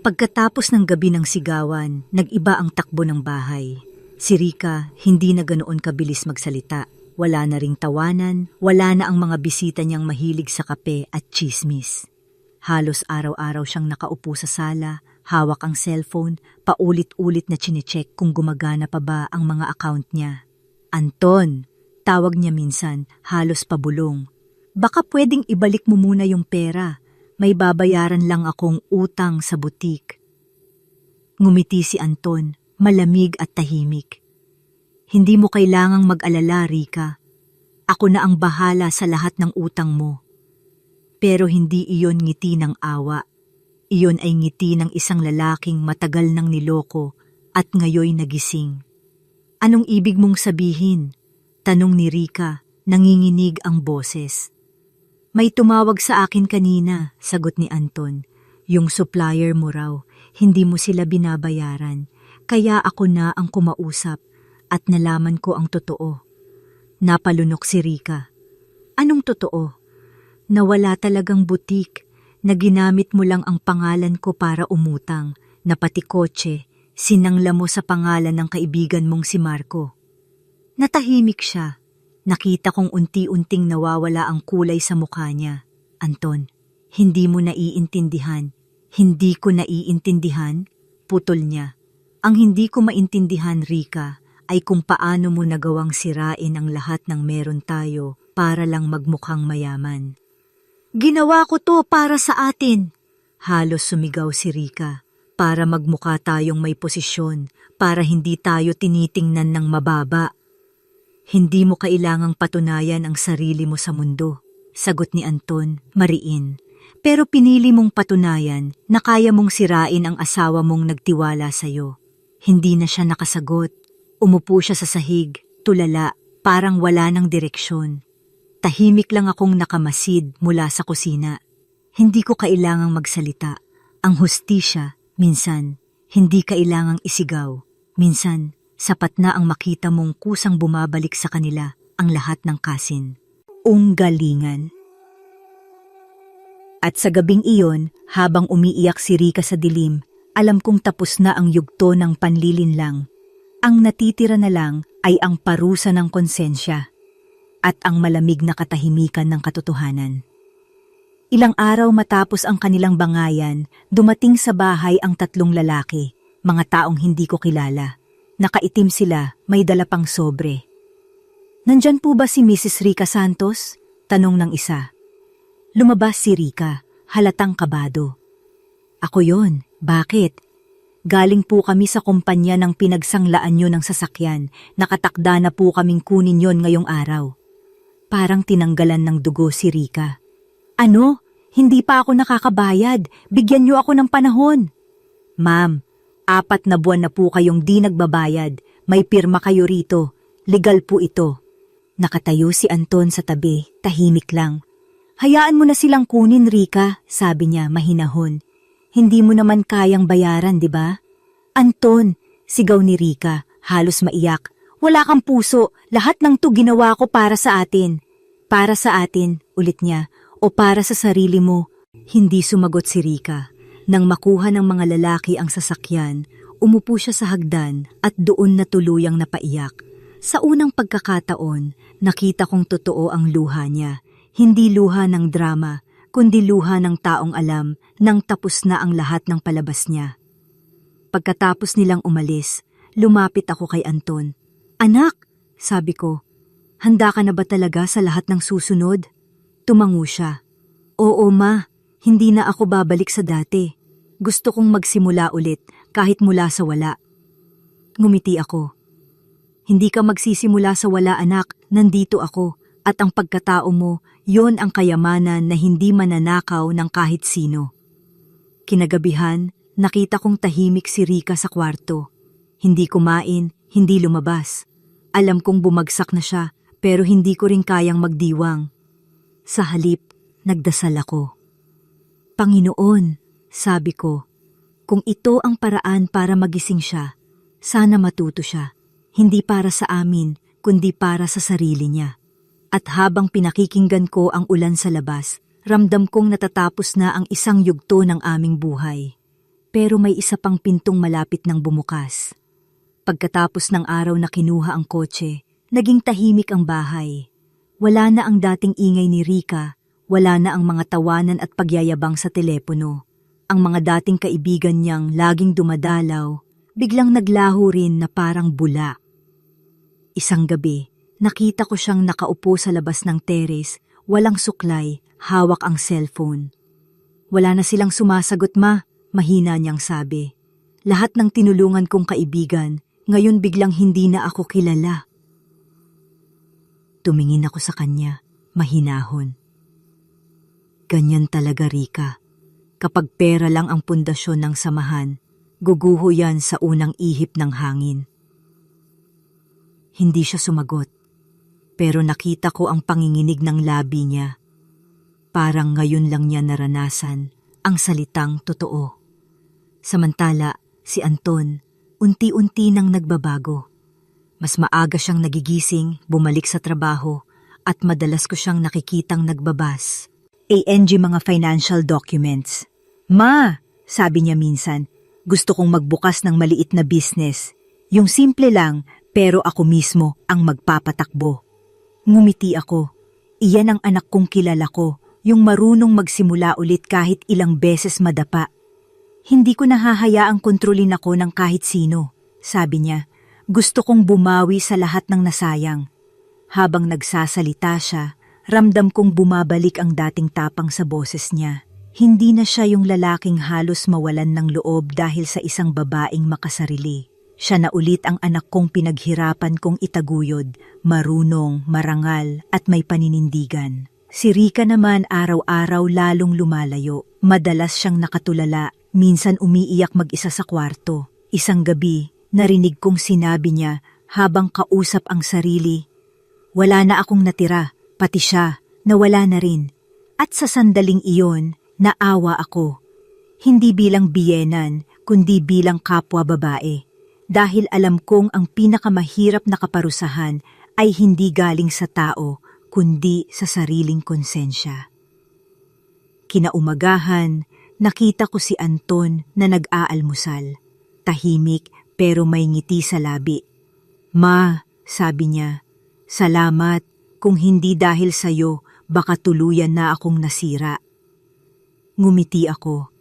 Pagkatapos ng gabi ng sigawan, nag-iba ang takbo ng bahay. Si Rika hindi na ganoon kabilis magsalita. Wala na ring tawanan, wala na ang mga bisita niyang mahilig sa kape at chismis. Halos araw-araw siyang nakaupo sa sala, hawak ang cellphone, paulit-ulit na chinecheck kung gumagana pa ba ang mga account niya. "Anton," tawag niya minsan, halos pabulong. "Baka pwedeng ibalik mo muna yung pera. May babayaran lang akong utang sa butik." Ngumiti si Anton, malamig at tahimik. "Hindi mo kailangang mag-alala, Rika. Ako na ang bahala sa lahat ng utang mo." Pero hindi iyon ngiti ng awa. Iyon ay ngiti ng isang lalaking matagal nang niloko at ngayoy nagising. "Anong ibig mong sabihin?" tanong ni Rika, nanginginig ang boses. "May tumawag sa akin kanina," sagot ni Anton. "Yung supplier mo raw, hindi mo sila binabayaran. Kaya ako na ang kumausap at nalaman ko ang totoo." Napalunok si Rika. "Anong totoo?" "Nawala talagang butik, na ginamit mo lang ang pangalan ko para umutang, na pati kotse, sinangla mo sa pangalan ng kaibigan mong si Marco." Natahimik siya. Nakita kong unti-unting nawawala ang kulay sa mukha niya. Anton, hindi mo naiintindihan. Hindi ko naiintindihan? Putol niya. Ang hindi ko maintindihan, Rika, ay kung paano mo nagawang sirain ang lahat ng meron tayo para lang magmukhang mayaman. Ginawa ko to para sa atin. Halos sumigaw si Rika. Para magmukha tayong may posisyon, para hindi tayo tinitingnan ng mababa. Hindi mo kailangang patunayan ang sarili mo sa mundo, sagot ni Anton, mariin. Pero pinili mong patunayan na kaya mong sirain ang asawa mong nagtiwala sa'yo. Hindi na siya nakasagot. Umupo siya sa sahig, tulala, parang wala ng direksyon. Tahimik lang akong nakamasid mula sa kusina. Hindi ko kailangang magsalita. Ang hustisya, minsan, hindi kailangang isigaw. Minsan, sapat na ang makita mong kusang bumabalik sa kanila ang lahat ng kasin. Unggalingan. At sa gabing iyon, habang umiiyak si Rika sa dilim, alam kong tapos na ang yugto ng panlilinlang. Ang natitira na lang ay ang parusa ng konsensya at ang malamig na katahimikan ng katotohanan. Ilang araw matapos ang kanilang bangayan, dumating sa bahay ang 3 lalaki, mga taong hindi ko kilala. Nakaitim sila, may dala pang sobre. Nandyan po ba si Mrs. Rika Santos? Tanong ng isa. Lumabas si Rika, halatang kabado. Ako yon, bakit? Galing po kami sa kumpanya ng pinagsanglaan nyo ng sasakyan, nakatakda na po kaming kunin yon ngayong araw. Parang tinanggalan ng dugo si Rika. Ano? Hindi pa ako nakakabayad, bigyan nyo ako ng panahon. Ma'am, 4 na buwan na po kayong di nagbabayad, may pirma kayo rito, legal po ito. Nakatayo si Anton sa tabi, tahimik lang. Hayaan mo na silang kunin, Rika, sabi niya mahinahon. Hindi mo naman kayang bayaran, di ba? Anton, sigaw ni Rika, halos maiyak. Wala kang puso, lahat ng to ginawa ko para sa atin. Para sa atin, ulit niya, o para sa sarili mo. Hindi sumagot si Rika. Nang makuha ng mga lalaki ang sasakyan, umupo siya sa hagdan at doon na tuluyang napaiyak. Sa unang pagkakataon, nakita kong totoo ang luha niya. Hindi luha ng drama, kundi luha ng taong alam nang tapos na ang lahat ng palabas niya. Pagkatapos nilang umalis, lumapit ako kay Anton. Anak, sabi ko, handa ka na ba talaga sa lahat ng susunod? Tumango siya. Oo ma, hindi na ako babalik sa dati. Gusto kong magsimula ulit kahit mula sa wala. Ngumiti ako. Hindi ka magsisimula sa wala anak, nandito ako. At ang pagkatao mo, yon ang kayamanan na hindi mananakaw ng kahit sino. Kinagabihan, nakita kong tahimik si Rika sa kwarto. Hindi kumain, hindi lumabas. Alam kong bumagsak na siya, pero hindi ko rin kayang magdiwang. Sa halip, nagdasal ako. Panginoon, sabi ko, kung ito ang paraan para magising siya, sana matuto siya. Hindi para sa amin, kundi para sa sarili niya. At habang pinakikinggan ko ang ulan sa labas, ramdam kong natatapos na ang isang yugto ng aming buhay. Pero may isa pang pintong malapit nang bumukas. Pagkatapos ng araw na kinuha ang kotse, naging tahimik ang bahay. Wala na ang dating ingay ni Rika, wala na ang mga tawanan at pagyayabang sa telepono. Ang mga dating kaibigan niyang laging dumadalaw, biglang naglaho rin na parang bula. Isang gabi, nakita ko siyang nakaupo sa labas ng teres, walang suklay, hawak ang cellphone. Wala na silang sumasagot ma, mahina niyang sabi. Lahat ng tinulungan kong kaibigan, ngayon biglang hindi na ako kilala. Tumingin ako sa kanya, mahinahon. Ganyan talaga Rika. Kapag pera lang ang pundasyon ng samahan, guguho yan sa unang ihip ng hangin. Hindi siya sumagot. Pero nakita ko ang panginginig ng labi niya. Parang ngayon lang niya naranasan ang salitang totoo. Samantala, si Anton, unti-unti nang nagbabago. Mas maaga siyang nagigising, bumalik sa trabaho, at madalas ko siyang nakikitang nagbabas. ANG mga financial documents. Ma, sabi niya minsan, gusto kong magbukas ng maliit na business. Yung simple lang, pero ako mismo ang magpapatakbo. Ngumiti ako. Iyan ang anak kong kilala ko, yung marunong magsimula ulit kahit ilang beses madapa. Hindi ko nahahayaang kontrolin ako ng kahit sino, sabi niya. Gusto kong bumawi sa lahat ng nasayang. Habang nagsasalita siya, ramdam kong bumabalik ang dating tapang sa boses niya. Hindi na siya yung lalaking halos mawalan ng loob dahil sa isang babaeng makasarili. Siya na ulit ang anak kong pinaghirapan kong itaguyod, marunong, marangal at may paninindigan. Si Rika naman araw-araw lalong lumalayo. Madalas siyang nakatulala, minsan umiiyak mag-isa sa kwarto. Isang gabi, narinig kong sinabi niya habang kausap ang sarili, "Wala na akong natira, pati siya, nawala na rin." At sa sandaling iyon, naawa ako. Hindi bilang biyenan, kundi bilang kapwa babae. Dahil alam kong ang pinakamahirap na kaparusahan ay hindi galing sa tao, kundi sa sariling konsensya. Kinaumagahan, nakita ko si Anton na nag-aalmusal. Tahimik pero may ngiti sa labi. "Ma," sabi niya, "salamat. Kung hindi dahil sa'yo, baka tuluyan na akong nasira." Ngumiti ako.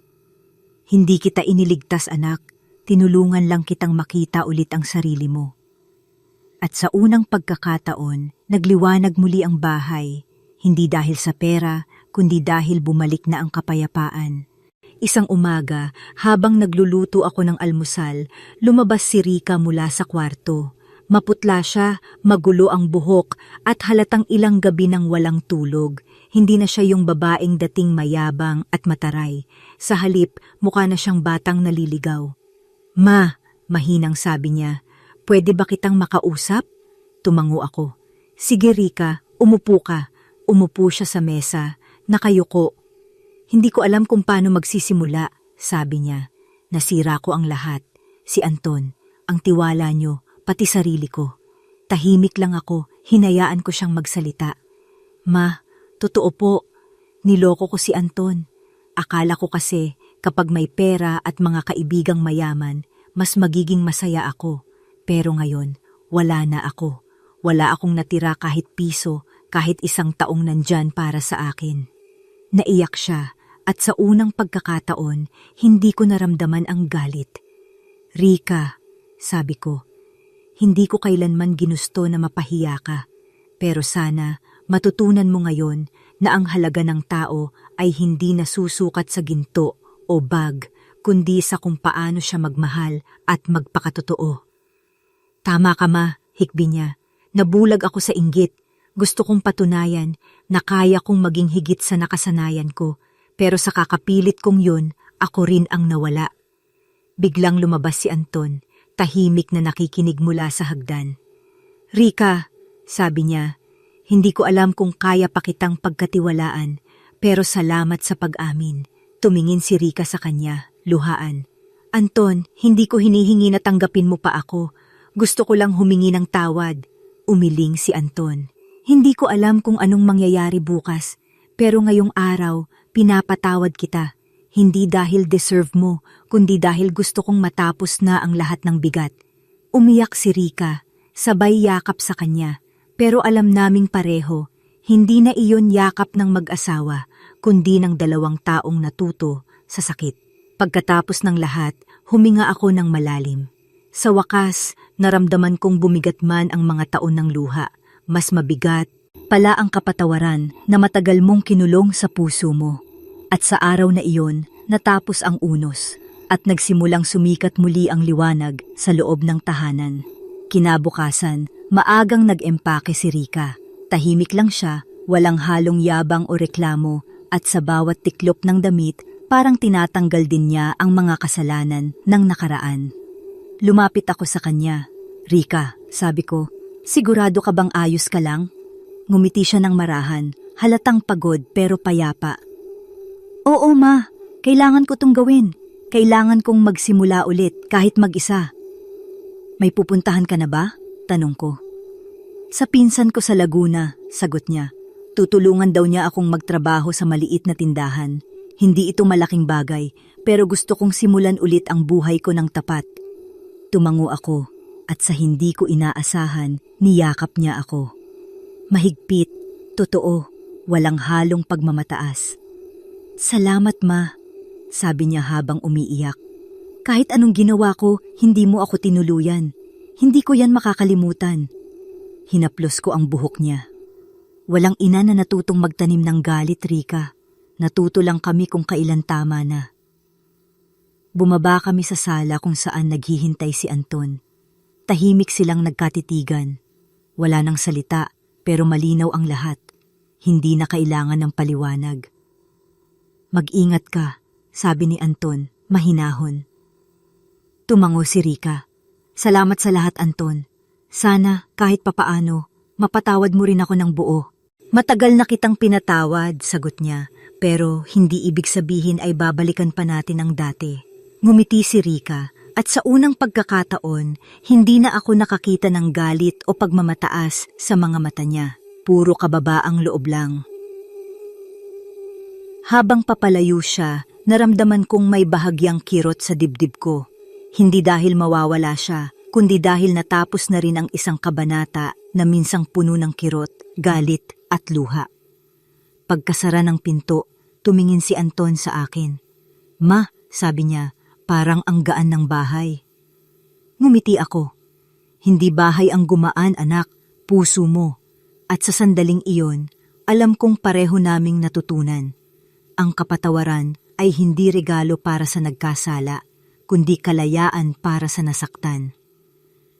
"Hindi kita iniligtas, anak. Tinulungan lang kitang makita ulit ang sarili mo." At sa unang pagkakataon, nagliwanag muli ang bahay. Hindi dahil sa pera, kundi dahil bumalik na ang kapayapaan. Isang umaga, habang nagluluto ako ng almusal, lumabas si Rika mula sa kwarto. Maputla siya, magulo ang buhok, at halatang ilang gabi nang walang tulog. Hindi na siya yung babaeng dating mayabang at mataray. Sa halip, mukha na siyang batang naliligaw. "Ma," mahinang sabi niya, "pwede ba kitang makausap?" Tumango ako. "Sige Rika, umupo ka." Umupo siya sa mesa, nakayuko. "Hindi ko alam kung paano magsisimula," sabi niya. "Nasira ko ang lahat. Si Anton, ang tiwala niyo, pati sarili ko. Tahimik lang ako, hinayaan ko siyang magsalita." "Ma, totoo po, niloko ko si Anton. Akala ko kasi kapag may pera at mga kaibigang mayaman, mas magiging masaya ako. Pero ngayon, wala na ako. Wala akong natira kahit piso, kahit isang taong nandyan para sa akin." Naiyak siya at sa unang pagkakataon, hindi ko naramdaman ang galit. "Rika," sabi ko, "hindi ko kailanman ginusto na mapahiya ka. Pero sana matutunan mo ngayon na ang halaga ng tao ay hindi nasusukat sa ginto o bag, kundi sa kung paano siya magmahal at magpakatotoo." "Tama ka ma," hikbi niya. "Nabulag ako sa inggit. Gusto kong patunayan na kaya kong maging higit sa nakasanayan ko, pero sa kakapilit kong yun, ako rin ang nawala." Biglang lumabas si Anton, tahimik na nakikinig mula sa hagdan. "Rika," sabi niya, "hindi ko alam kung kaya pa kitang pagkatiwalaan, pero salamat sa pag-amin." Tumingin si Rika sa kanya, luhaan. "Anton, hindi ko hinihingi na tanggapin mo pa ako. Gusto ko lang humingi ng tawad." Umiling si Anton. "Hindi ko alam kung anong mangyayari bukas, pero ngayong araw, pinapatawad kita. Hindi dahil deserve mo, kundi dahil gusto kong matapos na ang lahat ng bigat." Umiyak si Rika, sabay yakap sa kanya. Pero alam naming pareho, hindi na iyon yakap ng mag-asawa, kundi ng dalawang taong natuto sa sakit. Pagkatapos ng lahat, huminga ako ng malalim. Sa wakas, naramdaman kong bumigat man ang mga taon ng luha. Mas mabigat pala ang kapatawaran na matagal mong kinulong sa puso mo. At sa araw na iyon, natapos ang unos at nagsimulang sumikat muli ang liwanag sa loob ng tahanan. Kinabukasan, maagang nag-empake si Rika. Tahimik lang siya, walang halong yabang o reklamo, at sa bawat tiklop ng damit, parang tinatanggal din niya ang mga kasalanan ng nakaraan. Lumapit ako sa kanya. "Rika," sabi ko, "sigurado ka bang ayos ka lang?" Ngumiti siya ng marahan, halatang pagod pero payapa. "Oo ma, kailangan ko tong gawin. Kailangan kong magsimula ulit kahit mag-isa." "May pupuntahan ka na ba?" tanong ko. "Sa pinsan ko sa Laguna," sagot niya. Tutulungan daw niya akong magtrabaho sa maliit na tindahan. Hindi ito malaking bagay, pero gusto kong simulan ulit ang buhay ko ng tapat. Tumango ako, at sa hindi ko inaasahan, niyakap niya ako. Mahigpit, totoo, walang halong pagmamataas. Salamat ma, sabi niya habang umiiyak. Kahit anong ginawa ko, hindi mo ako tinuluyan. Hindi ko yan makakalimutan. Hinaplos ko ang buhok niya. Walang ina na natutong magtanim ng galit, Rika. Natuto lang kami kung kailan tama na. Bumaba kami sa sala kung saan naghihintay si Anton. Tahimik silang nagkatitigan. Wala nang salita, pero malinaw ang lahat. Hindi na kailangan ng paliwanag. Mag-ingat ka, sabi ni Anton, mahinahon. Tumango si Rika. Salamat sa lahat, Anton. Sana, kahit papaano, mapatawad mo rin ako ng buo. Matagal na kitang pinatawad, sagot niya, pero hindi ibig sabihin ay babalikan pa natin ang dati. Ngumiti si Rika, at sa unang pagkakataon, hindi na ako nakakita ng galit o pagmamataas sa mga mata niya. Puro kababaang loob lang. Habang papalayo siya, naramdaman kong may bahagyang kirot sa dibdib ko. Hindi dahil mawawala siya, kundi dahil natapos na rin ang isang kabanata na minsang puno ng kirot, galit at luha. Pagkasara ng pinto, tumingin si Anton sa akin. Ma, sabi niya, parang ang gaan ng bahay. Ngumiti ako. Hindi bahay ang gumaan, anak, puso mo. At sa sandaling iyon, alam kong pareho naming natutunan. Ang kapatawaran ay hindi regalo para sa nagkasala, kundi kalayaan para sa nasaktan.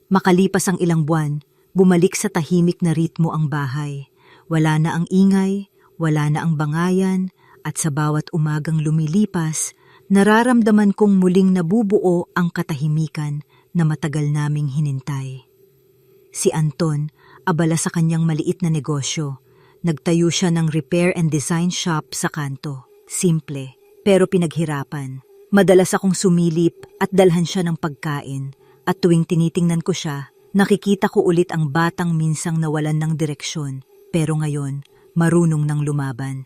Makalipas ang ilang buwan, bumalik sa tahimik na ritmo ang bahay. Wala na ang ingay, wala na ang bangayan, at sa bawat umagang lumilipas, nararamdaman kong muling nabubuo ang katahimikan na matagal naming hinintay. Si Anton, abala sa kanyang maliit na negosyo. Nagtayo siya ng repair and design shop sa kanto. Simple, pero pinaghirapan. Madalas akong sumilip at dalhan siya ng pagkain. At tuwing tinitingnan ko siya, nakikita ko ulit ang batang minsang nawalan ng direksyon, pero ngayon, marunong ng lumaban.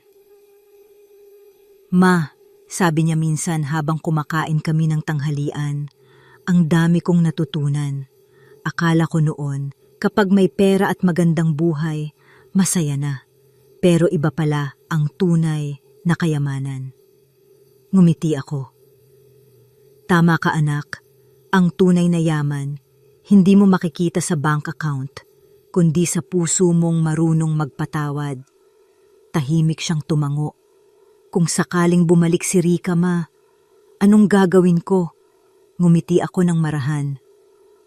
Ma, sabi niya minsan habang kumakain kami ng tanghalian, ang dami kong natutunan. Akala ko noon, kapag may pera at magandang buhay, masaya na. Pero iba pala ang tunay na kayamanan. Ngumiti ako. Tama ka, anak. Ang tunay na yaman, hindi mo makikita sa bank account, kundi sa puso mong marunong magpatawad. Tahimik siyang tumango. Kung sakaling bumalik si Rika, ma, anong gagawin ko? Ngumiti ako ng marahan.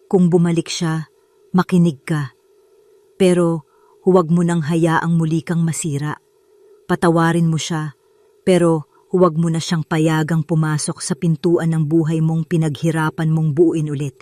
Kung bumalik siya, makinig ka. Pero huwag mo nang hayaang muli kang masira. Patawarin mo siya, pero huwag mo na siyang payagang pumasok sa pintuan ng buhay mong pinaghirapan mong buuin ulit.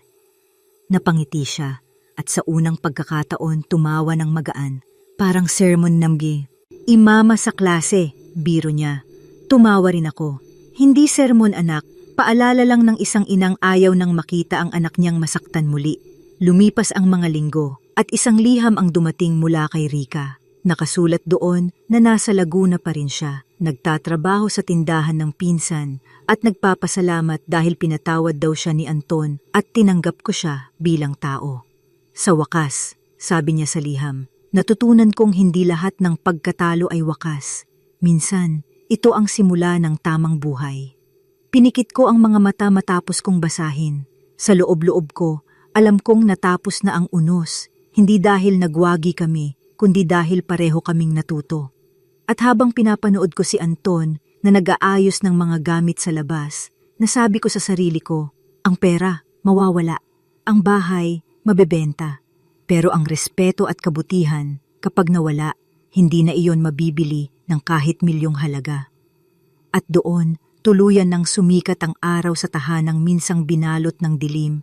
Napangiti siya, at sa unang pagkakataon tumawa ng magaan. Parang sermon namgi. Imama sa klase, biro niya. Tumawa rin ako. Hindi sermon, anak, paalala lang ng isang inang ayaw nang makita ang anak niyang masaktan muli. Lumipas ang mga linggo at isang liham ang dumating mula kay Rika. Nakasulat doon na nasa Laguna pa rin siya, nagtatrabaho sa tindahan ng pinsan at nagpapasalamat dahil pinatawad daw siya ni Anton at tinanggap ko siya bilang tao. Sa wakas, sabi niya sa liham, natutunan kong hindi lahat ng pagkatalo ay wakas. Minsan, ito ang simula ng tamang buhay. Pinikit ko ang mga mata matapos kong basahin. Sa loob-loob ko, alam kong natapos na ang unos, hindi dahil nagwagi kami, kundi dahil pareho kaming natuto. At habang pinapanood ko si Anton na nag-aayos ng mga gamit sa labas, nasabi ko sa sarili ko, ang pera, mawawala. Ang bahay, mabebenta. Pero ang respeto at kabutihan, kapag nawala, hindi na iyon mabibili ng kahit milyong halaga. At doon, tuluyan nang sumikat ang araw sa tahanang minsang binalot ng dilim,